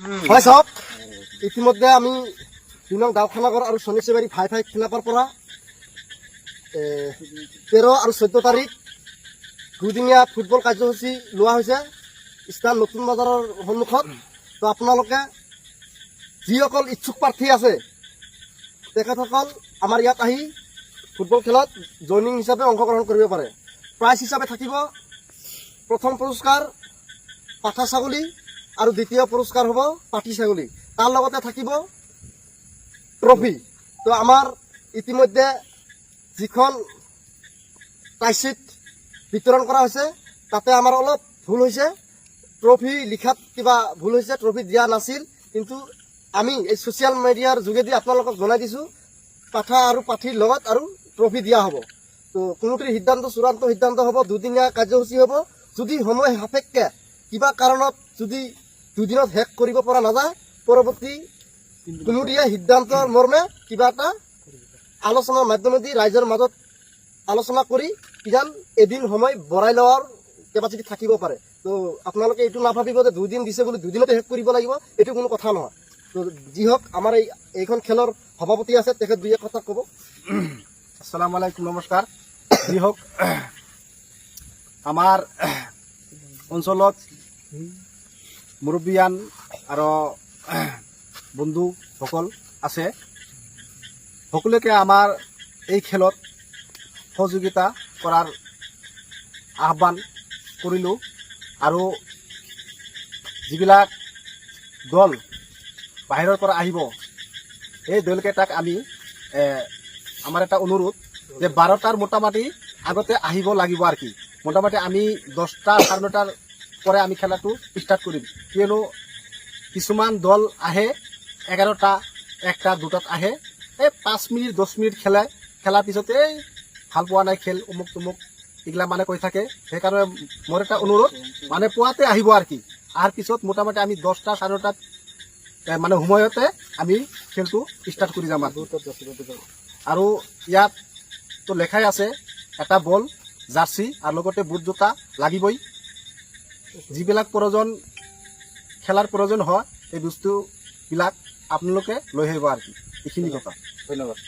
হয় চাওক, ইতিমধ্যে আমি ২ নং গাঁওখানাগড় আৰু শনিচেবাৰী ভাই খেলাপাৰ পৰা 13 আৰু 14 তাৰিখ দুদিনীয়া ফুটবল কাৰ্যসূচী লোৱা হৈছে ইষ্টাৰ নতুন বজাৰৰ সন্মুখত। তো আপোনালোকে যিসকল ইচ্ছুক প্ৰাৰ্থী আছে তেখেতসকল আমাৰ ইয়াত আহি ফুটবল খেলত জইনিং হিচাপে অংশগ্ৰহণ কৰিব পাৰে। প্ৰাইজ হিচাপে থাকিব প্ৰথম পুৰস্কাৰ পাঠা ছাগলী আৰু দ্বিতীয় পুৰস্কাৰ হ'ব পাটি ছাগলী, তাৰ লগতে থাকিব ট্ৰফি। তো আমাৰ ইতিমধ্যে যিখন টাইচিট বিতৰণ কৰা হৈছে তাতে আমাৰ অলপ ভুল হৈছে, ট্ৰফি লিখাত কিবা ভুল হৈছে, ট্ৰফি দিয়া নাছিল। কিন্তু আমি এই ছ'চিয়েল মিডিয়াৰ যোগেদি আপোনালোকক জনাই দিছোঁ পাঠা আৰু পাঠিৰ লগত আৰু ট্ৰফি দিয়া হ'ব। তো কোনোটিৰ সিদ্ধান্ত চূড়ান্ত সিদ্ধান্ত হ'ব, দুদিনীয়া কাৰ্যসূচী হ'ব। যদি সময় সাপেক্ষে কিবা কাৰণত যদি দুদিনত শেষ কৰিব পৰা নাযায়, পৰৱৰ্তী কোনোদিয়া সিদ্ধান্তৰ মৰ্মে কিবা এটা আলোচনাৰ মাধ্যমেদি ৰাইজৰ মাজত আলোচনা কৰি কিজান এদিন সময় বঢ়াই লোৱাৰ কেপাচিটি থাকিব পাৰে। তো আপোনালোকে এইটো নাভাবিব যে 2 দিন দিছে বুলি 2 দিনতে শেষ কৰিব লাগিব, এইটো কোনো কথা নহয়। তো যি হওক, আমাৰ এইখন খেলৰ সভাপতি আছে, তেখেত 2 কথা ক'ব। আসসালামু আলাইকুম, নমস্কাৰ। যি হওক, আমাৰ অঞ্চলত মুৰব্বীয়ান আৰু বন্ধুসকল আছে, সকলোকে আমাৰ এই খেলত সহযোগিতা কৰাৰ আহ্বান কৰিলোঁ। আৰু যিবিলাক দল বাহিৰৰ পৰা আহিব, এই দলকেইটাক আমি আমাৰ এটা অনুৰোধ যে 12টাৰ মোটামুটি আগতে আহিব লাগিব আৰু কি। মোটামুটি আমি 10টা 9:30টাৰ পৰা আমি খেলাটো ষ্টাৰ্ট কৰিম, কিয়নো কিছুমান দল আহে 11টা 1টা 2টাত আহে, এই 5 মিনিট 10 মিনিট খেলাৰ পিছতে ভাল পোৱা নাই খেল অমুক তমুক এইগিলা মানে কৈ থাকে। সেইকাৰণে মোৰ এটা অনুৰোধ, মানে পুৱাতে আহিব আৰু কি। আহাৰ পিছত মোটামুটি আমি 10টা 9:30টাত মানে সময়তে আমি খেলটো ষ্টাৰ্ট কৰি যাম। আৰু ইয়াত তো লেখাই আছে এটা বল, জাৰ্চি আৰু লগতে বুট জোতা লাগিবই। যিবিলাক খেলাৰ প্ৰয়োজন হয় এই বস্তুবিলাক আপোনালোকে লৈ আহিব আৰু কি। এইখিনি কথা, ধন্যবাদ।